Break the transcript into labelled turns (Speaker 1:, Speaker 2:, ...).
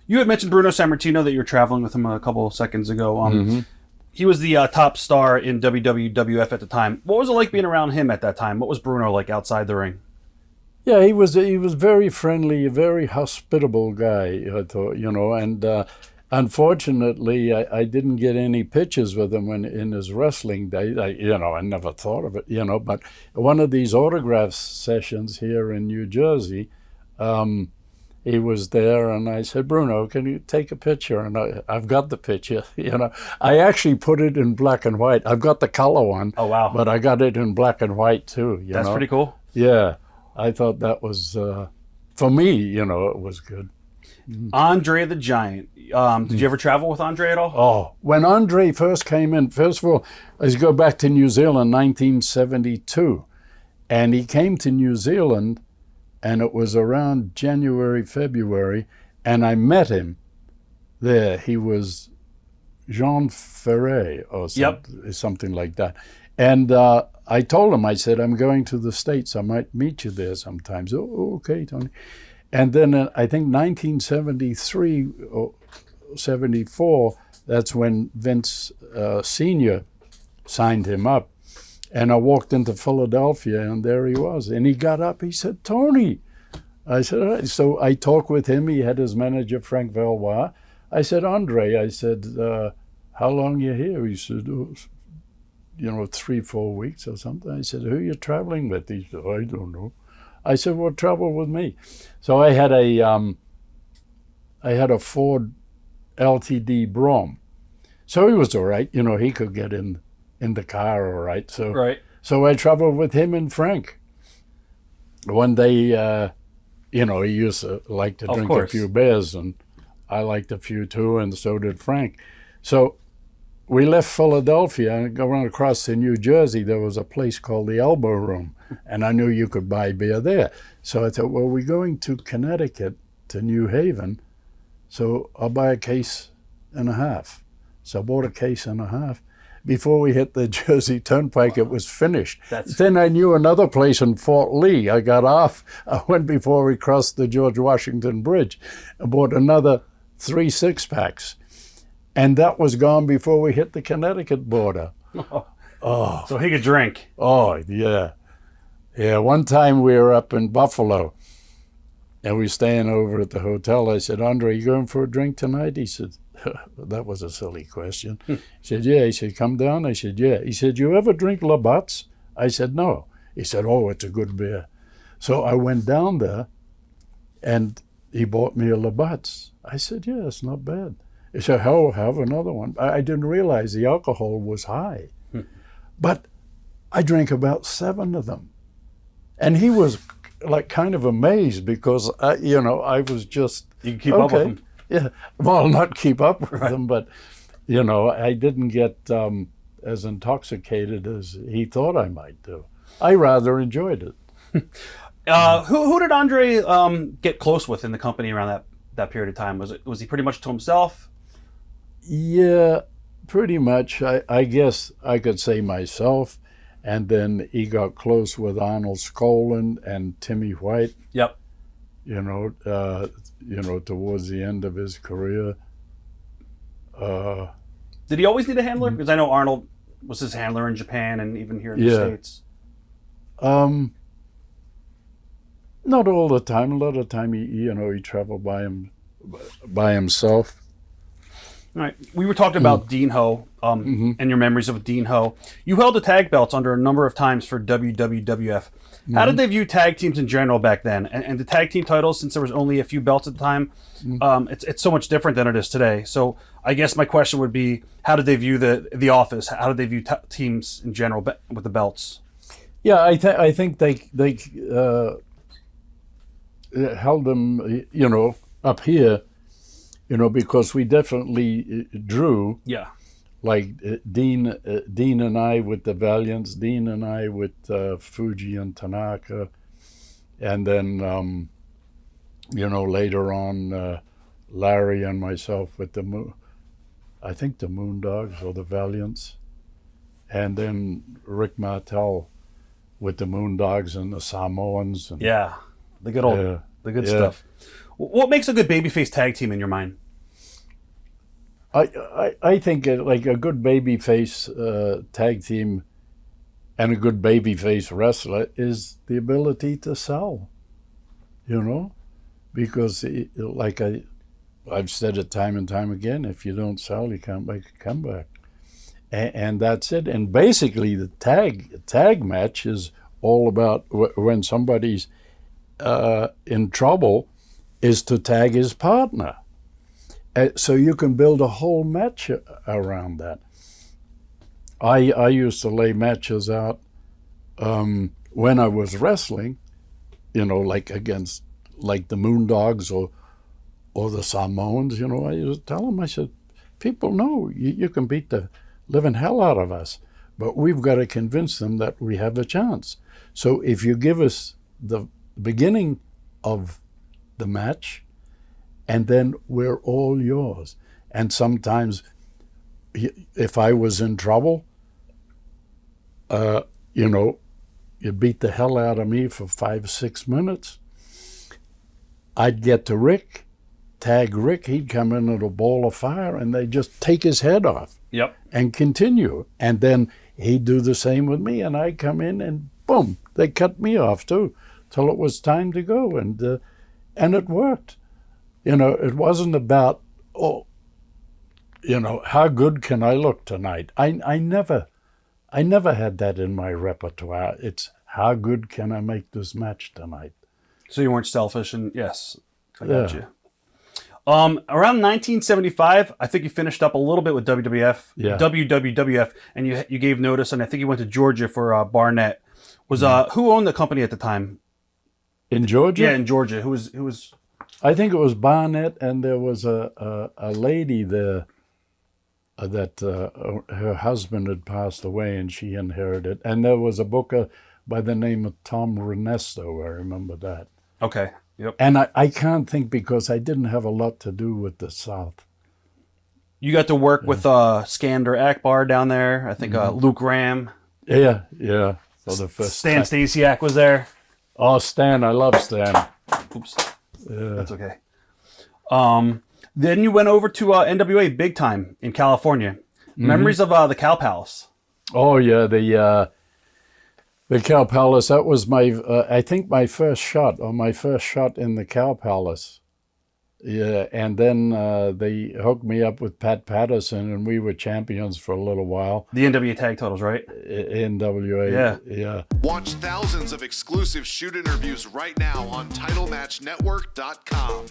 Speaker 1: You had mentioned Bruno Sammartino, that you were traveling with him a couple of seconds ago.
Speaker 2: Mm-hmm.
Speaker 1: He was the top star in WWF at the time. What was it like being around him at that time? What was Bruno like outside the ring?
Speaker 2: Yeah, he was very friendly, a very hospitable guy, I thought, and unfortunately, I didn't get any pictures with him in his wrestling days. I never thought of it, but one of these autograph sessions here in New Jersey, he was there, and I said, Bruno, can you take a picture? And I've got the picture, I actually put it in black and white. I've got the color one.
Speaker 1: Oh, wow.
Speaker 2: But I got it in black and white, too,
Speaker 1: That's pretty cool.
Speaker 2: Yeah. I thought that was, for me, it was good.
Speaker 1: Andre the Giant. Did you ever travel with Andre at all?
Speaker 2: Oh, when Andre first came in, first of all, let's go back to New Zealand, 1972. And he came to New Zealand, and it was around January, February, and I met him there. He was Jean Ferret or something like that. And I told him, I said, I'm going to the States. I might meet you there sometimes. Oh, okay, Tony. And then I think 1973 or 74, that's when Vince Sr. signed him up. And I walked into Philadelphia, and there he was. And he got up. He said, Tony. I said, all right. So I talked with him. He had his manager, Frank Valois. I said, Andre, I said, how long you here? He said, 3-4 weeks or something. I said, who are you traveling with? He said, I don't know. I said, well, travel with me. So I had a Ford LTD Brougham. So he was all right. He could get in the car all right. So I traveled with him and Frank. One day, he used to like to drink a few beers, and I liked a few too, and so did Frank. So we left Philadelphia and going across to New Jersey. There was a place called the Elbow Room, and I knew you could buy beer there. So I thought, well, we're going to Connecticut, to New Haven, so I'll buy a case and a half. So I bought a case and a half. Before we hit the Jersey Turnpike, it was finished. Then I knew another place in Fort Lee. I got off. I went before we crossed the George Washington Bridge and bought another 3 6-packs. And that was gone before we hit the Connecticut border. Oh.
Speaker 1: So he could drink.
Speaker 2: Oh, yeah. Yeah, one time we were up in Buffalo, and we were staying over at the hotel. I said, Andre, you going for a drink tonight? He said, that was a silly question. He said, yeah. He said, come down? I said, yeah. He said, you ever drink Labatt's? I said, no. He said, oh, it's a good beer. So I went down there, and he bought me a Labatt's. I said, yeah, it's not bad. He said, oh, have another one. I didn't realize the alcohol was high. But I drank about 7 of them. And he was like kind of amazed because, I was just,
Speaker 1: you can keep up with him.
Speaker 2: Yeah, well, not keep up with them, but, I didn't get as intoxicated as he thought I might do. I rather enjoyed it.
Speaker 1: Who did Andre get close with in the company around that period of time? Was he pretty much to himself?
Speaker 2: Yeah, pretty much. I guess I could say myself. And then he got close with Arnold Skolin and Timmy White.
Speaker 1: Yep.
Speaker 2: Towards the end of his career.
Speaker 1: Did he always need a handler? Because I know Arnold was his handler in Japan and even here in the States.
Speaker 2: Not all the time. A lot of time he traveled by himself.
Speaker 1: All right. We were talking about Dean Ho and your memories of Dean Ho. You held the tag belts under a number of times for WWF. How did they view tag teams in general back then? And the tag team titles, since there was only a few belts at the time, it's so much different than it is today. So I guess my question would be, how did they view the office? How did they view teams in general with the belts?
Speaker 2: Yeah, I think they held them, up here. Because we definitely drew. Yeah. Like Dean and I with the Valiants, Dean and I with Fuji and Tanaka, and then later on Larry and myself with the Moondogs or the Valiants, and then Rick Martel with the Moondogs and the Samoans. And,
Speaker 1: the good stuff. What makes a good babyface tag team in your mind?
Speaker 2: I think like a good babyface tag team and a good babyface wrestler is the ability to sell, you know, because like I've said it time and time again, if you don't sell, you can't make a comeback, and that's it. And basically, the tag match is all about when somebody's in trouble, is to tag his partner. So you can build a whole match around that. I used to lay matches out when I was wrestling, you know, like against like the Moondogs or the Samoans. You know, I used to tell them, I said, people know you can beat the living hell out of us, but we've got to convince them that we have a chance. So if you give us the beginning of the match, and then we're all yours. And sometimes, if I was in trouble, you know, you beat the hell out of me for 5 or 6 minutes. I'd get to Rick, tag Rick, he'd come in at a ball of fire, and they'd just take his head off.
Speaker 1: Yep.
Speaker 2: And continue. And then he'd do the same with me, and I'd come in, and boom, they cut me off too, till it was time to go. And it worked. You know, it wasn't about, oh, you know, how good can I look tonight? I never had that in my repertoire. It's how good can I make this match tonight?
Speaker 1: So you weren't selfish, and yes, I got you. Around 1975, I think you finished up a little bit with WWF, and you gave notice, and I think you went to Georgia for Barnett. Who owned the company at the time?
Speaker 2: In Georgia?
Speaker 1: Yeah, in Georgia. Who was?
Speaker 2: I think it was Barnett, and there was a lady there that her husband had passed away, and she inherited. And there was a booker by the name of Tom Renesto. I remember that.
Speaker 1: Okay. Yep.
Speaker 2: And I can't think, because I didn't have a lot to do with the South.
Speaker 1: You got to work with Skander Akbar down there. I think Luke Ram.
Speaker 2: Yeah. For the first
Speaker 1: Stan Stasiak was there.
Speaker 2: Oh, Stan, I love Stan.
Speaker 1: Oops. That's okay. Then you went over to NWA Big Time in California. Memories of the Cow Palace. Oh
Speaker 2: yeah, the Cow Palace. That was my I think my first shot in the Cow Palace. Yeah, and then they hooked me up with Pat Patterson, and we were champions for a little while.
Speaker 1: The NWA tag titles, right?
Speaker 2: NWA. Yeah.
Speaker 3: Watch thousands of exclusive shoot interviews right now on TitleMatchNetwork.com.